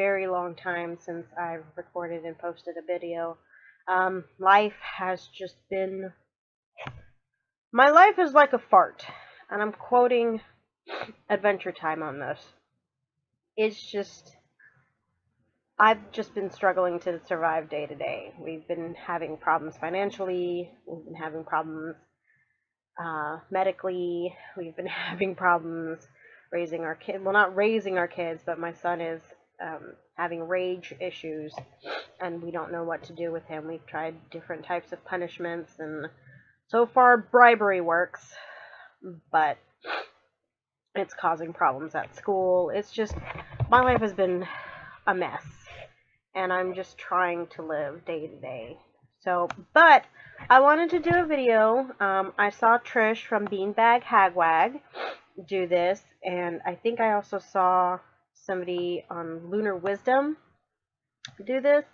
very long time since I've recorded and posted a video. Life has just been... My life is like a fart, and I'm quoting Adventure Time on this. It's just... I've just been struggling to survive day to day. We've been having problems financially, we've been having problems medically, we've been having problems raising our kids. Well, not raising our kids, but my son is having rage issues, and we don't know what to do with him. We've tried different types of punishments, and so far bribery works, but it's causing problems at school. It's just, my life has been a mess, and I'm just trying to live day to day. So, but I wanted to do a video. I saw Trish from Beanbag Hagwag do this, and I think I also saw somebody on Lunar Wisdom do this.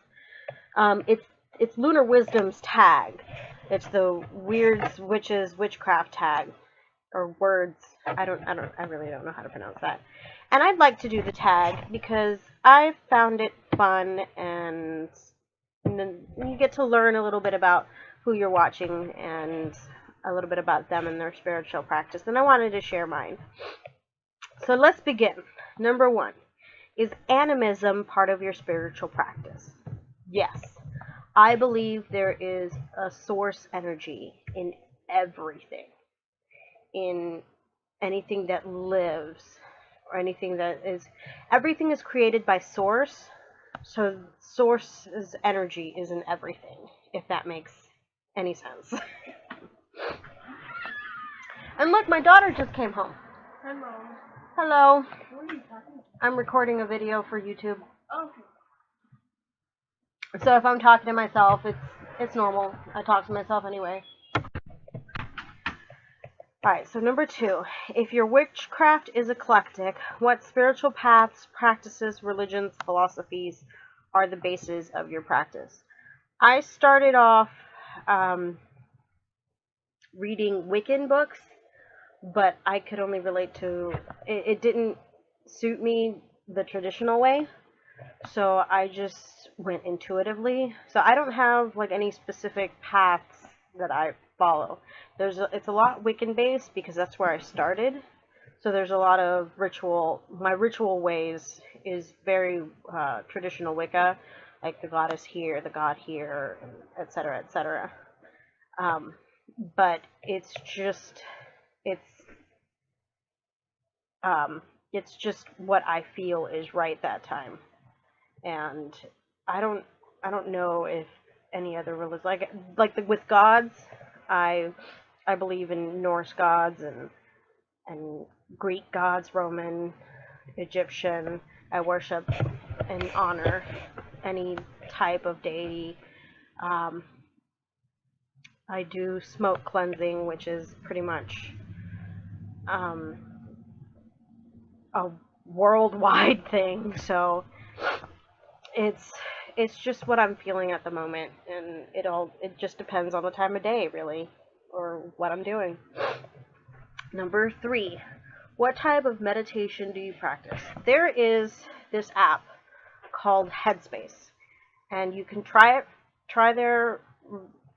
It's Lunar Wisdom's tag. It's the Wyrds Witches Witchcraft tag, or Wyrds. I really don't know how to pronounce that. And I'd like to do the tag because I found it fun, and then you get to learn a little bit about who you're watching and a little bit about them and their spiritual practice. And I wanted to share mine. So let's begin. Number 1. Is animism part of your spiritual practice? Yes. I believe there is a source energy in everything. In anything that lives, or anything that is, everything is created by source, so source's energy is in everything, if that makes any sense. And look, my daughter just came home. Hello. Hello. What are you talking about? I'm recording a video for YouTube. Okay. So if I'm talking to myself, it's normal. I talk to myself anyway. Alright, so number 2. If your witchcraft is eclectic, what spiritual paths, practices, religions, philosophies are the bases of your practice? I started off reading Wiccan books, but I could only relate to... It didn't suit me the traditional way, so I just went intuitively. So I don't have like any specific paths that I follow. It's a lot Wiccan based because that's where I started. So there's a lot of ritual. My ritual ways is very traditional Wicca, like the goddess here, the god here, etc., etc. But it's just what I feel is right that time, and I don't know if any other religion, with gods, I believe in Norse gods and Greek gods, Roman, Egyptian. I worship and honor any type of deity. I do smoke cleansing, which is pretty much a worldwide thing. So it's just what I'm feeling at the moment, and it just depends on the time of day, really, or what I'm doing. Number 3, what type of meditation do you practice? There is this app called Headspace, and you can try their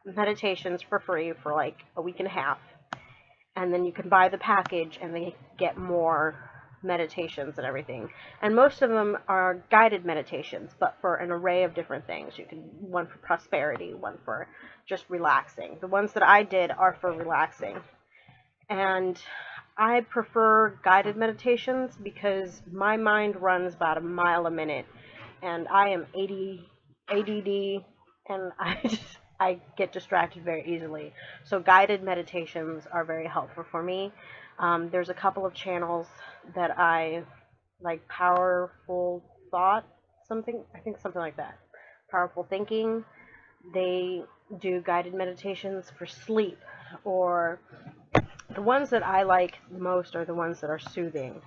meditations for free for like a week and a half, and then you can buy the package and they get more meditations and everything, and most of them are guided meditations, but for an array of different things. You can one for prosperity, one for just relaxing. The ones that I did are for relaxing, and I prefer guided meditations because my mind runs about a mile a minute, and I am ADD, and I get distracted very easily. So guided meditations are very helpful for me. There's a couple of channels that I like, Powerful Thought, something like that. Powerful Thinking. They do guided meditations for sleep, or the ones that I like the most are the ones that are soothing,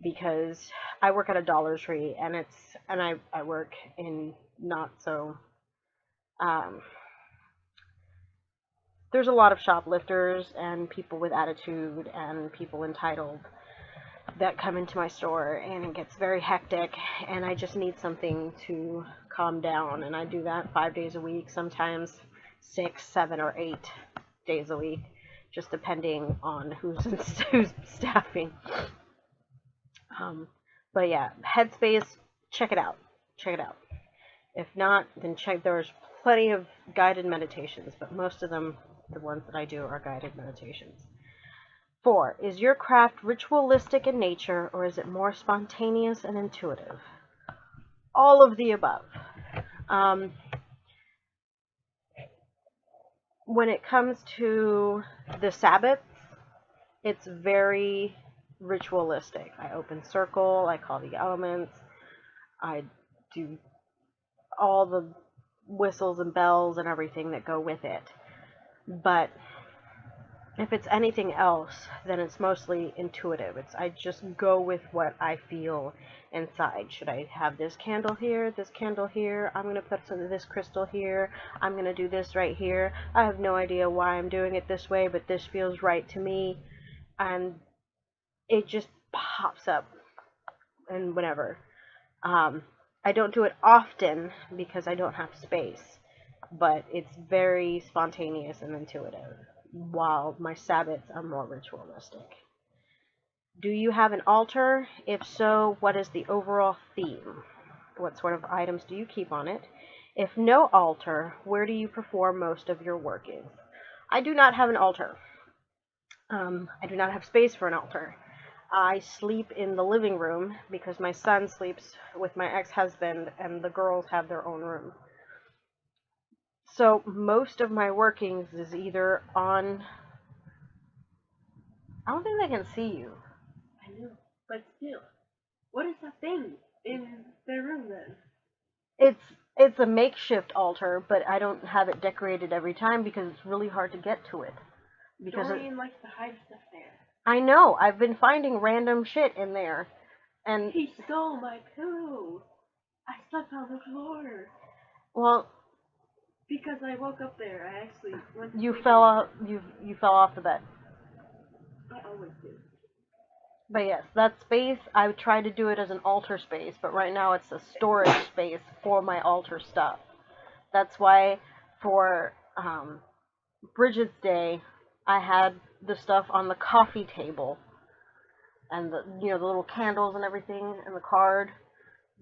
because I work at a Dollar Tree, and I work in not so there's a lot of shoplifters and people with attitude and people entitled. that come into my store, and it gets very hectic, and I just need something to calm down, and I do that 5 days a week, sometimes 6, 7, or 8 days a week, just depending on who's staffing. But yeah, Headspace, check it out. Check it out. If not, then there's plenty of guided meditations, but most of them, the ones that I do, are guided meditations. 4. Is your craft ritualistic in nature, or is it more spontaneous and intuitive? All of the above. When it comes to the Sabbaths, it's very ritualistic. I open circle, I call the elements, I do all the whistles and bells and everything that go with it. But if it's anything else, then it's mostly intuitive. I just go with what I feel inside. Should I have this candle here, this candle here? I'm going to put some of this crystal here. I'm going to do this right here. I have no idea why I'm doing it this way, but this feels right to me. And it just pops up and whatever. I don't do it often because I don't have space, but it's very spontaneous and intuitive, while my Sabbaths are more ritualistic. Do you have an altar? If so, what is the overall theme? What sort of items do you keep on it? If no altar, where do you perform most of your working? I do not have an altar. I do not have space for an altar. I sleep in the living room because my son sleeps with my ex-husband and the girls have their own room. So most of my workings is either on... I don't think they can see you. I know, but still, what is that thing in their room then? It's a makeshift altar, but I don't have it decorated every time because it's really hard to get to it. Dorian likes to hide stuff there. I know. I've been finding random shit in there, and he stole my pillow. I slept on the floor. Well, because I woke up there. I actually went. To you sleep fell off. You fell off the bed. I always do. But yes, that space, I try to do it as an altar space, but right now it's a storage space for my altar stuff. That's why for Bridget's Day, I had the stuff on the coffee table, and the little candles and everything, and the card.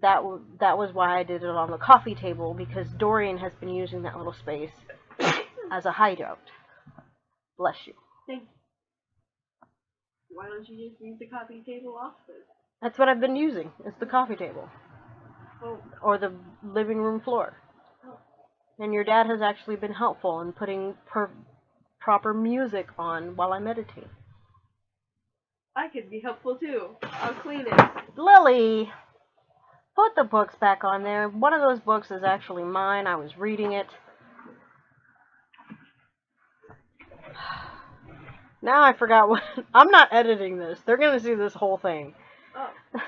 That was why I did it on the coffee table, because Dorian has been using that little space as a hideout. Bless you. Thank you. Why don't you just use the coffee table often? That's what I've been using. It's the coffee table. Oh. Or the living room floor. Oh. And your dad has actually been helpful in putting proper music on while I meditate. I could be helpful too. I'll clean it. Lily! Put the books back on there. One of those books is actually mine. I was reading it. Now I forgot what... I'm not editing this. They're going to see this whole thing. Oh.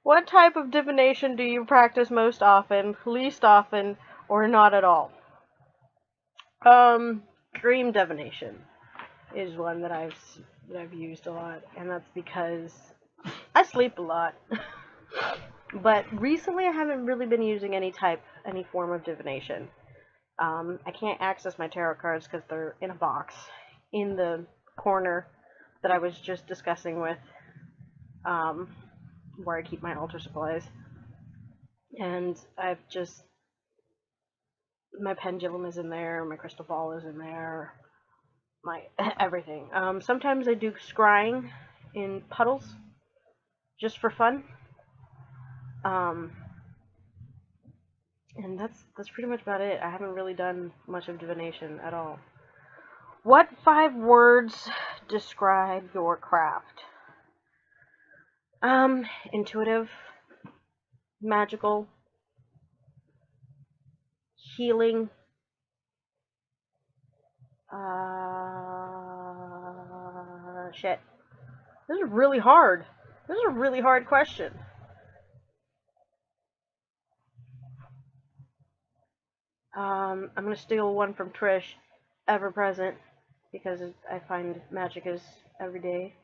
What type of divination do you practice most often, least often, or not at all? Dream divination is one that I've used a lot, and that's because I sleep a lot. But recently I haven't really been using any form of divination. I can't access my tarot cards because they're in a box in the corner that I was just discussing with, where I keep my altar supplies. And my pendulum is in there, my crystal ball is in there, my everything. Sometimes I do scrying in puddles, just for fun. And that's pretty much about it. I haven't really done much of divination at all. What 5 words describe your craft? Intuitive, magical, healing, shit. This is really hard. This is a really hard question. I'm gonna steal one from Trish, ever present, because I find magic is every day.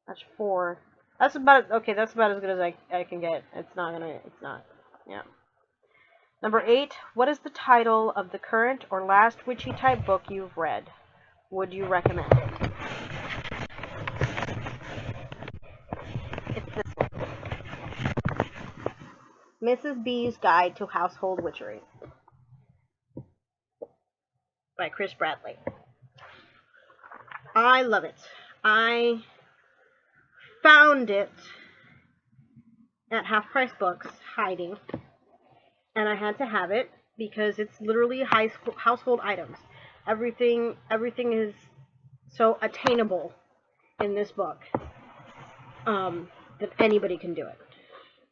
That's 4. That's about, okay, that's about as good as I can get. It's not, yeah. Number 8, what is the title of the current or last witchy type book you've read? Would you recommend it? It's this one. Mrs. B's Guide to Household Witchery by Chris Bradley. I love it. I found it at Half Price Books, hiding, and I had to have it because it's literally household items. Everything is so attainable in this book that anybody can do it.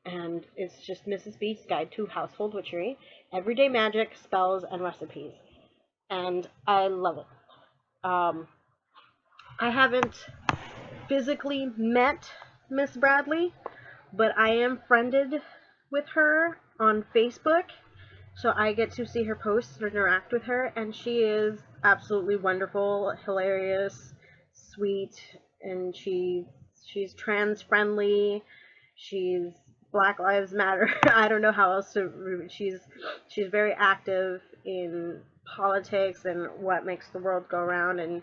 And it's just Mrs. B's Guide to Household Witchery, everyday magic, spells, and recipes. And I love it. I haven't physically met Miss Bradley, but I am friended with her on Facebook, so I get to see her posts and interact with her, and she is absolutely wonderful, hilarious, sweet, and she's trans friendly. She's Black Lives Matter. I don't know how else to. She's very active in politics and what makes the world go around, and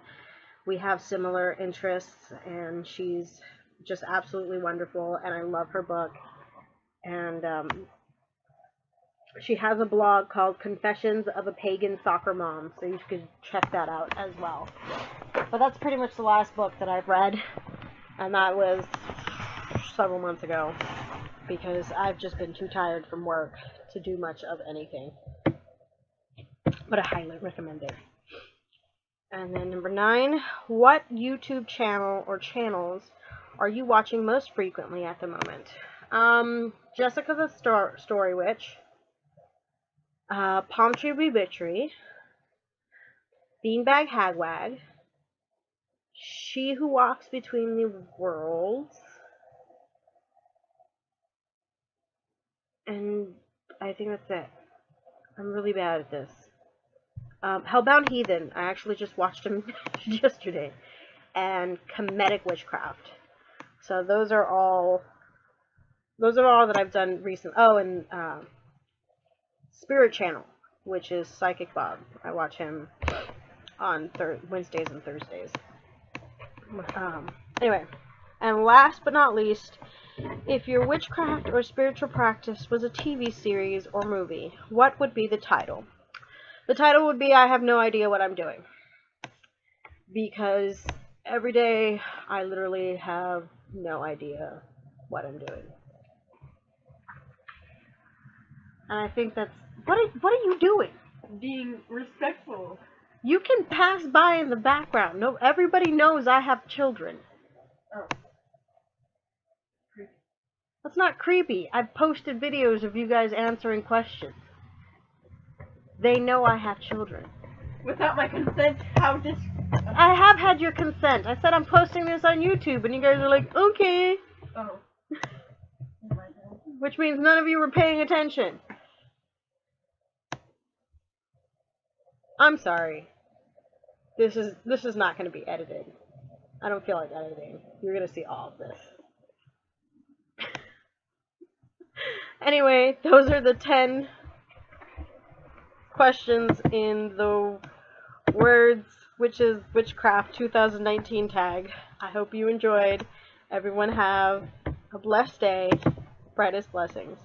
we have similar interests, and she's just absolutely wonderful, and I love her book. And she has a blog called Confessions of a Pagan Soccer Mom, so you could check that out as well. But that's pretty much the last book that I've read, and that was several months ago, because I've just been too tired from work to do much of anything. But I highly recommend it. And then number 9, what YouTube channel or channels are you watching most frequently at the moment? Jessica the Story Witch, Palm Tree Witchery, Beanbag Hagwag, She Who Walks Between the Worlds, and I think that's it. I'm really bad at this. Hellbound Heathen, I actually just watched him yesterday, and Comedic Witchcraft. So those are all that I've done recently. Oh, and Spirit Channel, which is Psychic Bob. I watch him on Wednesdays and Thursdays. Anyway, and last but not least, if your witchcraft or spiritual practice was a TV series or movie, what would be the title? The title would be I Have No Idea What I'm Doing. Because every day I literally have no idea what I'm doing. And I think that's... What are you doing? Being respectful. You can pass by in the background. No, everybody knows I have children. Oh. That's not creepy. I've posted videos of you guys answering questions. They know I have children. Without my consent, how does... I have had your consent. I said I'm posting this on YouTube, and you guys are like, okay. Oh. Which means none of you were paying attention. I'm sorry. This is not going to be edited. I don't feel like editing. You're going to see all of this. Anyway, those are the 10 questions in the Wyrds Witchcraft 2019 tag. I hope you enjoyed. Everyone have a blessed day. Brightest blessings.